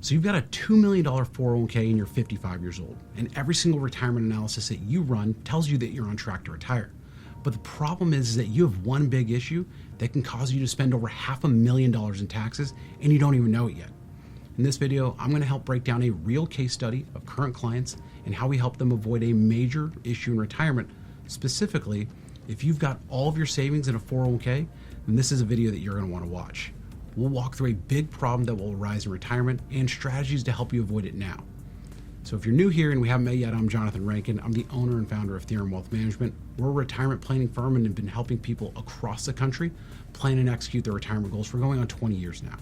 So you've got a $2 million 401k and you're 55 years old, and every single retirement analysis that you run tells you that you're on track to retire. But the problem is that you have one big issue that can cause you to spend over $500,000 in taxes and you don't even know it yet. In this video, I'm going to help break down a real case study of current clients and how we help them avoid a major issue in retirement. Specifically, if you've got all of your savings in a 401k, then this is a video that you're going to want to watch. We'll walk through a big problem that will arise in retirement and strategies to help you avoid it now. So if you're new here and we haven't met yet, I'm Jonathan Rankin. I'm the owner and founder of Theorem Wealth Management. We're a retirement planning firm and have been helping people across the country plan and execute their retirement goals for going on 20 years now.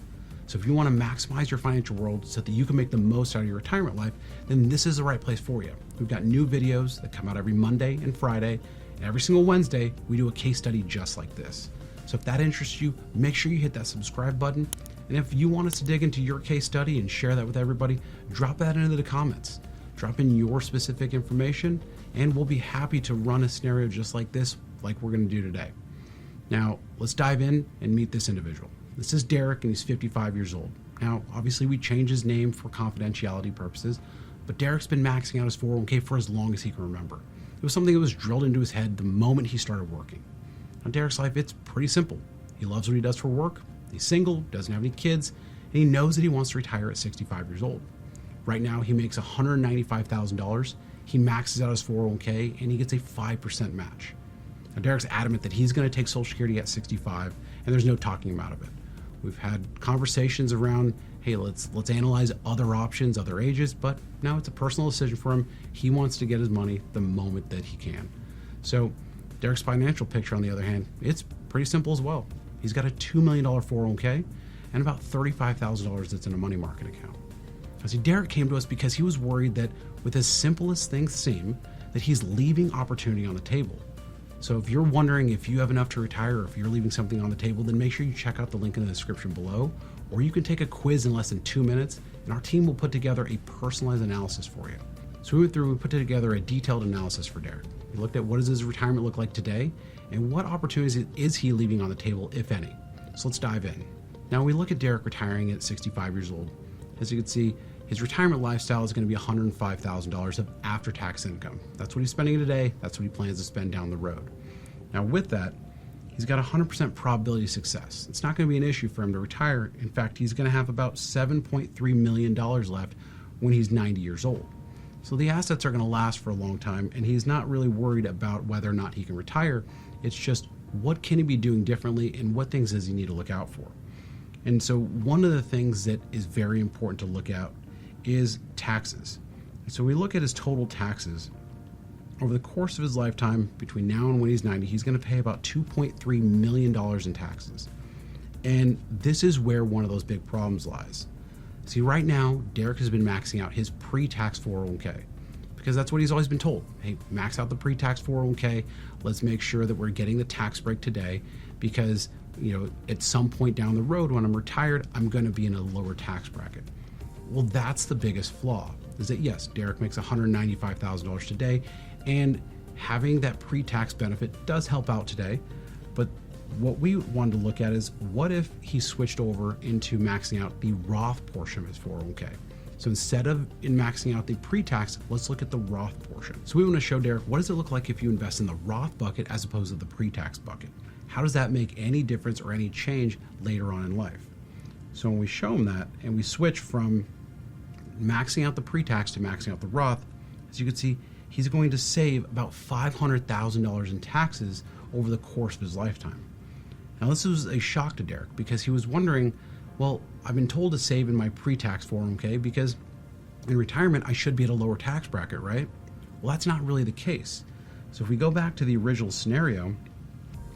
So if you want to maximize your financial world so that you can make the most out of your retirement life, then this is the right place for you. We've got new videos that come out every Monday and Friday, and every single Wednesday, we do a case study just like this. So if that interests you, make sure you hit that subscribe button. And if you want us to dig into your case study and share that with everybody, drop that into the comments. Drop in your specific information, and we'll be happy to run a scenario just like this, like we're going to do today. Now, let's dive in and meet this individual. This is Derek, and he's 55 years old. Now, obviously, we changed his name for confidentiality purposes, but Derek's been maxing out his 401k for as long as he can remember. It was something that was drilled into his head the moment he started working. Now, Derek's life, it's pretty simple. He loves what he does for work, he's single, doesn't have any kids, and he knows that he wants to retire at 65 years old. Right now, he makes $195,000, he maxes out his 401k, and he gets a 5% match. Now, Derek's adamant that he's going to take Social Security at 65, and there's no talking him out of it. We've had conversations around, hey, let's analyze other options, other ages, but now it's a personal decision for him. He wants to get his money the moment that he can. So Derek's financial picture, on the other hand, it's pretty simple as well. He's got a $2 million 401k and about $35,000 that's in a money market account. Now, see, Derek came to us because he was worried that with as simple as things seem, that he's leaving opportunity on the table. So if you're wondering if you have enough to retire or if you're leaving something on the table, then make sure you check out the link in the description below, or you can take a quiz in less than 2 minutes and our team will put together a personalized analysis for you. So we put together a detailed analysis for Derek. We looked at what does his retirement look like today and what opportunities is he leaving on the table, if any. So let's dive in. Now we look at Derek retiring at 65 years old. As you can see, his retirement lifestyle is going to be $105,000 of after-tax income. That's what he's spending today. That's what he plans to spend down the road. Now with that, he's got 100% probability of success. It's not going to be an issue for him to retire. In fact, he's going to have about $7.3 million left when he's 90 years old. So the assets are going to last for a long time, and he's not really worried about whether or not he can retire. It's just what can he be doing differently and what things does he need to look out for. And so one of the things that is very important to look at is taxes. And so we look at his total taxes. Over the course of his lifetime, between now and when he's 90, he's going to pay about $2.3 million in taxes. And this is where one of those big problems lies. See, right now, Derek has been maxing out his pre-tax 401k because that's what he's always been told. Hey, max out the pre-tax 401k. Let's make sure that we're getting the tax break today because, at some point down the road when I'm retired, I'm going to be in a lower tax bracket. Well, that's the biggest flaw, is that yes, Derek makes $195,000 today, and having that pre-tax benefit does help out today. But what we wanted to look at is what if he switched over into maxing out the Roth portion of his 401k. So instead of maxing out the pre-tax, let's look at the Roth portion. So we want to show Derek, what does it look like if you invest in the Roth bucket as opposed to the pre-tax bucket? How does that make any difference or any change later on in life? So when we show him that and we switch from maxing out the pre-tax to maxing out the Roth, as you can see, he's going to save about $500,000 in taxes over the course of his lifetime. Now this was a shock to Derek because he was wondering, well, I've been told to save in my pre-tax 401k because in retirement I should be at a lower tax bracket, right? Well, that's not really the case. So if we go back to the original scenario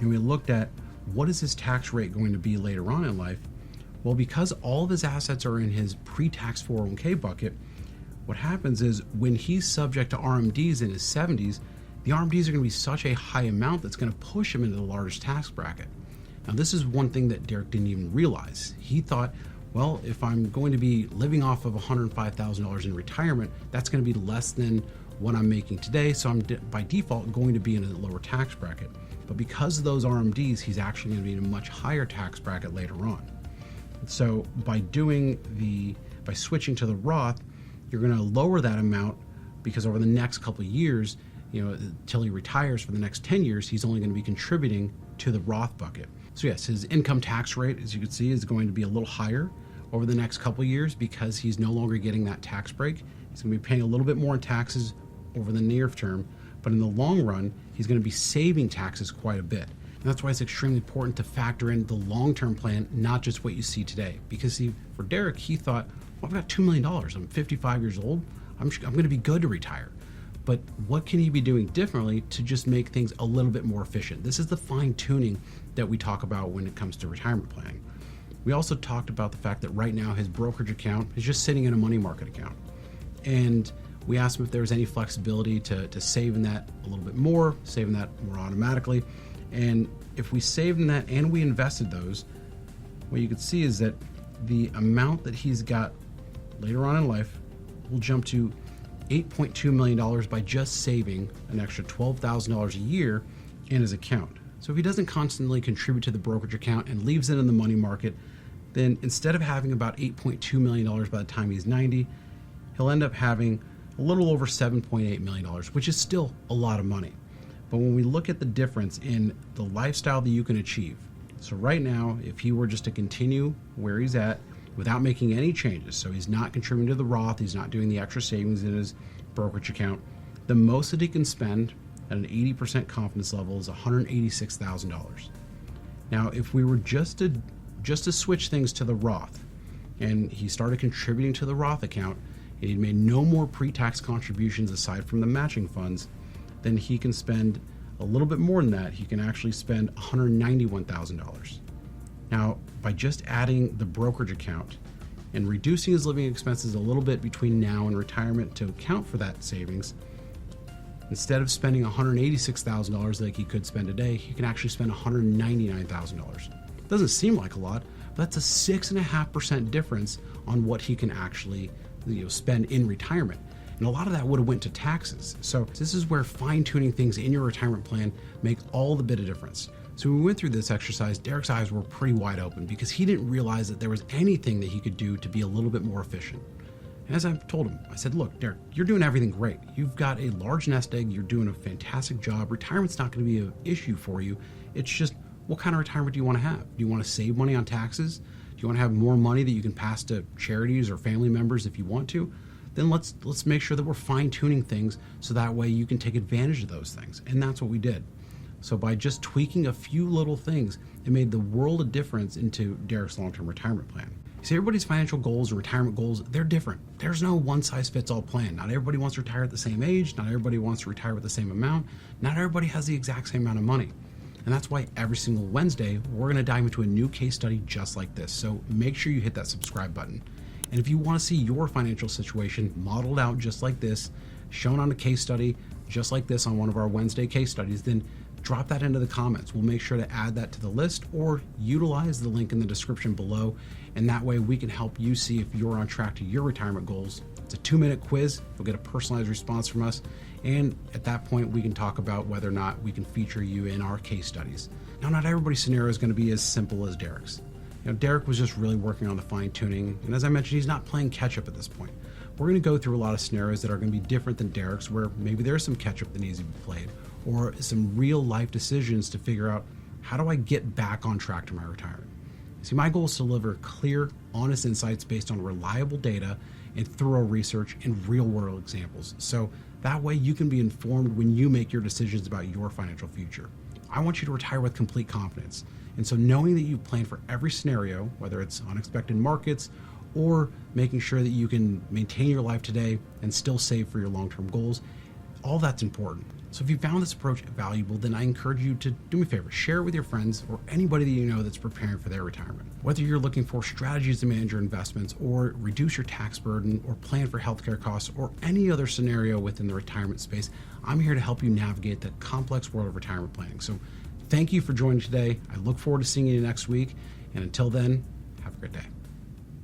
and we looked at what is his tax rate going to be later on in life, well, because all of his assets are in his pre-tax 401k bucket, what happens is when he's subject to RMDs in his 70s, the RMDs are going to be such a high amount that's going to push him into the largest tax bracket. Now, this is one thing that Derek didn't even realize. He thought, well, if I'm going to be living off of $105,000 in retirement, that's going to be less than what I'm making today, so I'm by default going to be in a lower tax bracket. But because of those RMDs, he's actually going to be in a much higher tax bracket later on. So by by switching to the Roth, you're going to lower that amount because over the next couple of years, until he retires for the next 10 years, he's only going to be contributing to the Roth bucket. So yes, his income tax rate, as you can see, is going to be a little higher over the next couple of years because he's no longer getting that tax break. He's going to be paying a little bit more in taxes over the near term, but in the long run, he's going to be saving taxes quite a bit. And that's why it's extremely important to factor in the long-term plan, not just what you see today. Because see, for Derek, he thought, well, I've got $2 million. I'm 55 years old. I'm going to be good to retire. But what can he be doing differently to just make things a little bit more efficient? This is the fine-tuning that we talk about when it comes to retirement planning. We also talked about the fact that right now his brokerage account is just sitting in a money market account. And we asked him if there was any flexibility to save in that a little bit more, saving that more automatically. And if we saved in that and we invested those, what you can see is that the amount that he's got later on in life will jump to $8.2 million by just saving an extra $12,000 a year in his account. So if he doesn't constantly contribute to the brokerage account and leaves it in the money market, then instead of having about $8.2 million by the time he's 90, he'll end up having a little over $7.8 million, which is still a lot of money. But when we look at the difference in the lifestyle that you can achieve, so right now, if he were just to continue where he's at without making any changes, so he's not contributing to the Roth, he's not doing the extra savings in his brokerage account, the most that he can spend at an 80% confidence level is $186,000. Now, if we were just to switch things to the Roth, and he started contributing to the Roth account, and he made no more pre-tax contributions aside from the matching funds, then he can spend a little bit more than that. He can actually spend $191,000. Now, by just adding the brokerage account and reducing his living expenses a little bit between now and retirement to account for that savings, instead of spending $186,000 like he could spend today, he can actually spend $199,000. Doesn't seem like a lot, but that's a 6.5% difference on what he can actually spend in retirement. And a lot of that would have went to taxes. So this is where fine-tuning things in your retirement plan make all the bit of difference. So when we went through this exercise, Derek's eyes were pretty wide open because he didn't realize that there was anything that he could do to be a little bit more efficient. And as I told him, I said, look, Derek, you're doing everything great. You've got a large nest egg. You're doing a fantastic job. Retirement's not going to be an issue for you. It's just, what kind of retirement do you want to have? Do you want to save money on taxes? Do you want to have more money that you can pass to charities or family members if you want to? Then let's make sure that we're fine-tuning things so that way you can take advantage of those things. And that's what we did. So by just tweaking a few little things, it made the world of difference into Derek's long-term retirement plan. You see, everybody's financial goals and retirement goals, they're different. There's no one-size-fits-all plan. Not everybody wants to retire at the same age. Not everybody wants to retire with the same amount. Not everybody has the exact same amount of money. And that's why every single Wednesday, we're going to dive into a new case study just like this. So make sure you hit that subscribe button. And if you want to see your financial situation modeled out just like this, shown on a case study just like this on one of our Wednesday case studies, then drop that into the comments. We'll make sure to add that to the list or utilize the link in the description below. And that way we can help you see if you're on track to your retirement goals. It's a 2-minute quiz. You'll get a personalized response from us. And at that point, we can talk about whether or not we can feature you in our case studies. Now, not everybody's scenario is going to be as simple as Derek's. Derek was just really working on the fine tuning. And as I mentioned, he's not playing catch up at this point. We're going to go through a lot of scenarios that are going to be different than Derek's, where maybe there's some catch up that needs to be played, or some real life decisions to figure out, how do I get back on track to my retirement? See, my goal is to deliver clear, honest insights based on reliable data and thorough research and real world examples. So that way you can be informed when you make your decisions about your financial future. I want you to retire with complete confidence. And so knowing that you've planned for every scenario, whether it's unexpected markets or making sure that you can maintain your life today and still save for your long-term goals, all that's important. So if you found this approach valuable, then I encourage you to do me a favor, share it with your friends or anybody that you know that's preparing for their retirement. Whether you're looking for strategies to manage your investments or reduce your tax burden or plan for healthcare costs or any other scenario within the retirement space, I'm here to help you navigate the complex world of retirement planning. So thank you for joining today. I look forward to seeing you next week. And until then, have a great day.